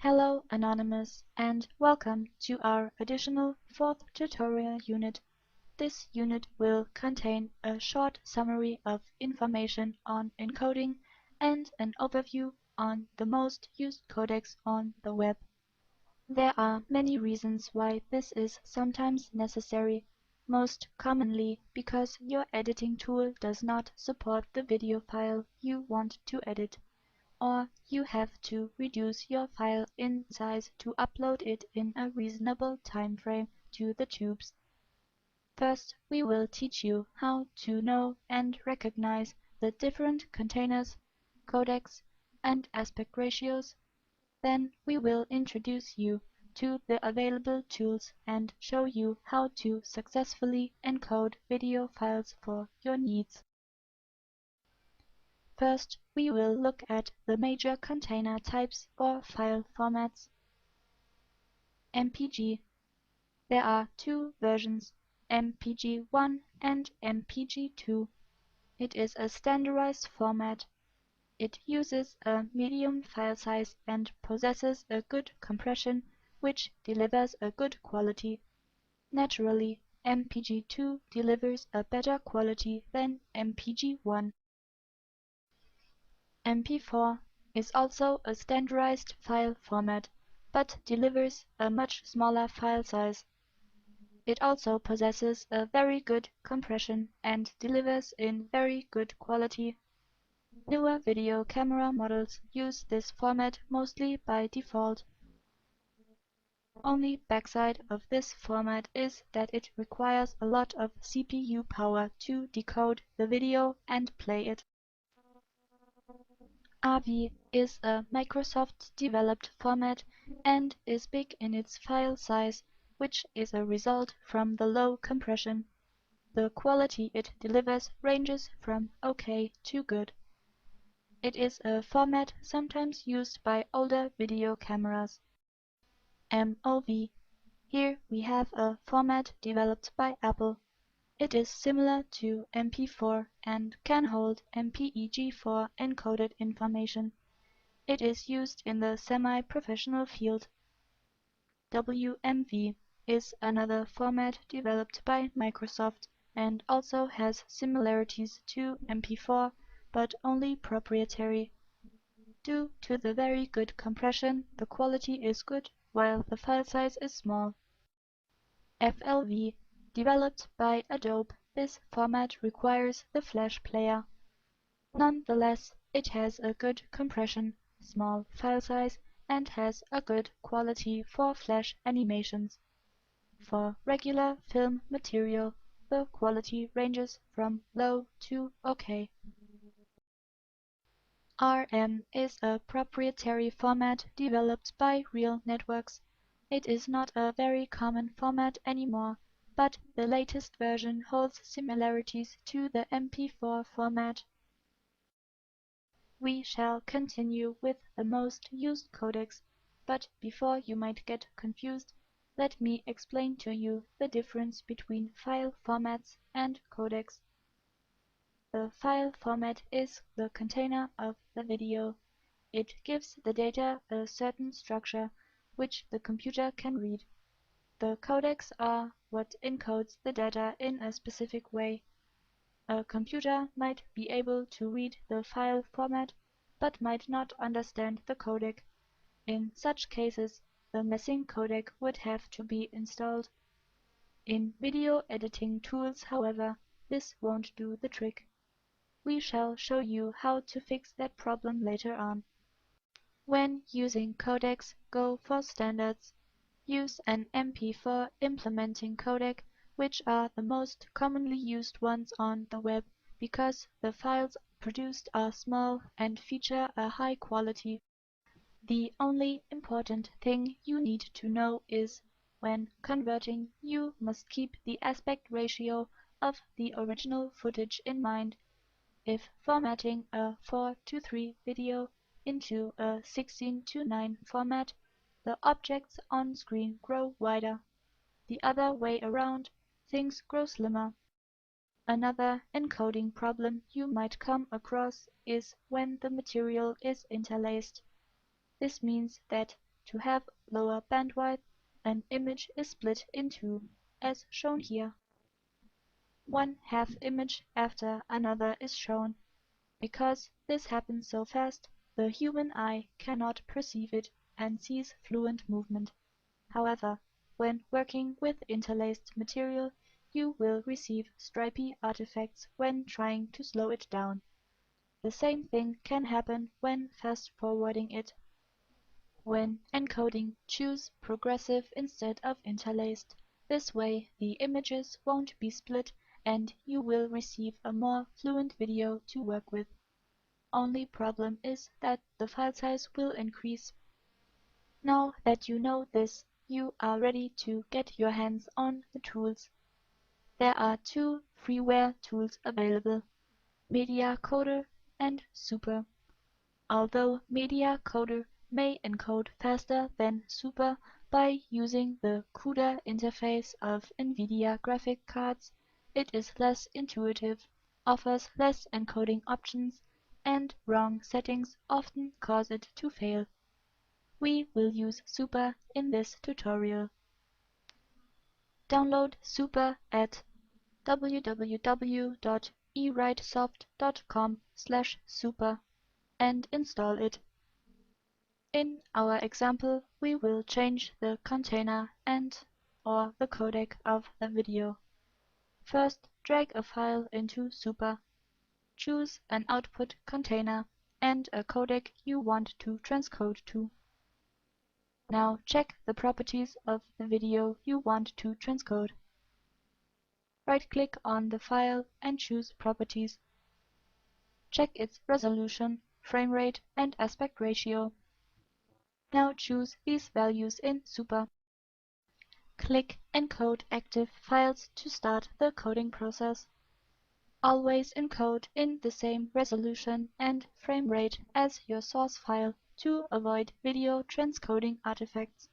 Hello Anonymous, and welcome to our additional 4th tutorial unit. This unit will contain a short summary of information on encoding and an overview on the most used codecs on the web. There are many reasons why this is sometimes necessary, most commonly because your editing tool does not support the video file you want to edit, or you have to reduce your file in size to upload it in a reasonable time frame to the tubes. First, we will teach you how to know and recognize the different containers, codecs, and aspect ratios. Then we will introduce you to the available tools and show you how to successfully encode video files for your needs. First, we will look at the major container types or file formats. MPG. There are two versions, MPG-1 and MPG-2. It is a standardized format. It uses a medium file size and possesses a good compression, which delivers a good quality. Naturally, MPG-2 delivers a better quality than MPG-1. MP4 is also a standardized file format, but delivers a much smaller file size. It also possesses a very good compression and delivers in very good quality. Newer video camera models use this format mostly by default. Only backside of this format is that it requires a lot of CPU power to decode the video and play it. AVI is a Microsoft-developed format and is big in its file size, which is a result from the low compression. The quality it delivers ranges from OK to good. It is a format sometimes used by older video cameras. MOV. Here we have a format developed by Apple. It is similar to MP4 and can hold MPEG-4 encoded information. It is used in the semi-professional field. WMV is another format developed by Microsoft and also has similarities to MP4, but only proprietary. Due to the very good compression, the quality is good while the file size is small. FLV, developed by Adobe, this format requires the Flash player. Nonetheless, it has a good compression, small file size, and has a good quality for Flash animations. For regular film material, the quality ranges from low to OK. RM is a proprietary format developed by Real Networks. It is not a very common format anymore, but the latest version holds similarities to the MP4 format. We shall continue with the most used codecs, but before you might get confused, let me explain to you the difference between file formats and codecs. The file format is the container of the video. It gives the data a certain structure, which the computer can read. The codecs are what encodes the data in a specific way. A computer might be able to read the file format, but might not understand the codec. In such cases, the missing codec would have to be installed. In video editing tools, however, this won't do the trick. We shall show you how to fix that problem later on. When using codecs, go for standards. Use an MP4 implementing codec, which are the most commonly used ones on the web, because the files produced are small and feature a high quality. The only important thing you need to know is, when converting, you must keep the aspect ratio of the original footage in mind. If formatting a 4:3 video into a 16:9 format, the objects on screen grow wider. The other way around, things grow slimmer. Another encoding problem you might come across is when the material is interlaced. This means that to have lower bandwidth, an image is split in two, as shown here. One half image after another is shown. Because this happens so fast, the human eye cannot perceive it and sees fluent movement. However, when working with interlaced material, you will receive stripy artifacts when trying to slow it down. The same thing can happen when fast-forwarding it. When encoding, choose progressive instead of interlaced. This way the images won't be split and you will receive a more fluent video to work with. Only problem is that the file size will increase. Now that you know this, you are ready to get your hands on the tools. There are two freeware tools available, Media Coder and Super. Although Media Coder may encode faster than Super by using the CUDA interface of NVIDIA graphic cards, it is less intuitive, offers less encoding options, and wrong settings often cause it to fail. We will use Super in this tutorial. Download Super at www.ewritesoft.com/super and install it. In our example, we will change the container and/or the codec of the video. First, drag a file into Super. Choose an output container and a codec you want to transcode to. Now check the properties of the video you want to transcode. Right-click on the file and choose Properties. Check its resolution, frame rate, and aspect ratio. Now choose these values in Super. Click Encode Active Files to start the coding process. Always encode in the same resolution and frame rate as your source file to avoid video transcoding artifacts.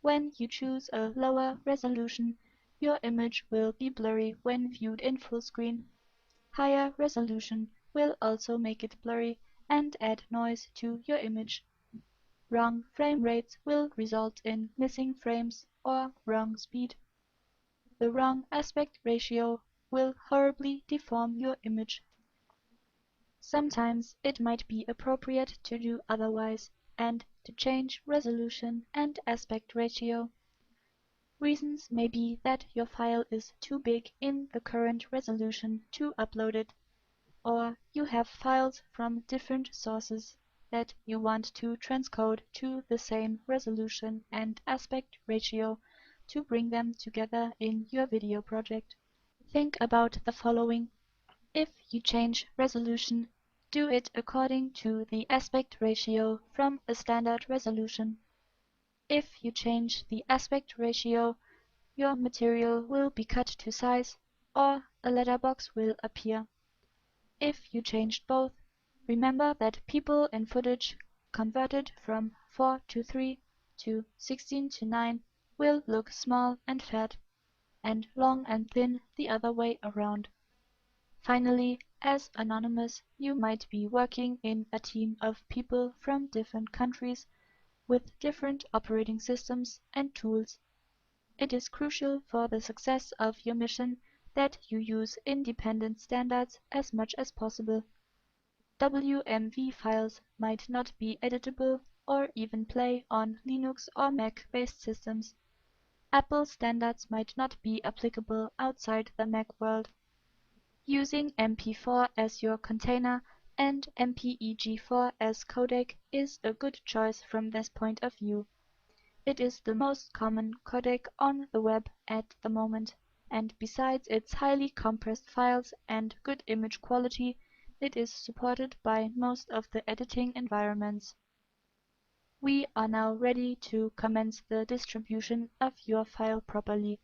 When you choose a lower resolution, your image will be blurry when viewed in full screen. Higher resolution will also make it blurry and add noise to your image. Wrong frame rates will result in missing frames or wrong speed. The wrong aspect ratio will horribly deform your image. Sometimes it might be appropriate to do otherwise and to change resolution and aspect ratio. Reasons may be that your file is too big in the current resolution to upload it, or you have files from different sources that you want to transcode to the same resolution and aspect ratio to bring them together in your video project. Think about the following. If you change resolution, do it according to the aspect ratio from a standard resolution. If you change the aspect ratio, your material will be cut to size or a letterbox will appear. If you changed both, remember that people in footage converted from 4:3 to 16:9 will look small and fat, and long and thin the other way around. Finally, as anonymous, you might be working in a team of people from different countries with different operating systems and tools. It is crucial for the success of your mission that you use independent standards as much as possible. WMV files might not be editable or even play on Linux or Mac-based systems. Apple standards might not be applicable outside the Mac world. Using MP4 as your container and MPEG-4 as codec is a good choice from this point of view. It is the most common codec on the web at the moment, and besides its highly compressed files and good image quality, it is supported by most of the editing environments. We are now ready to commence the distribution of your file properly.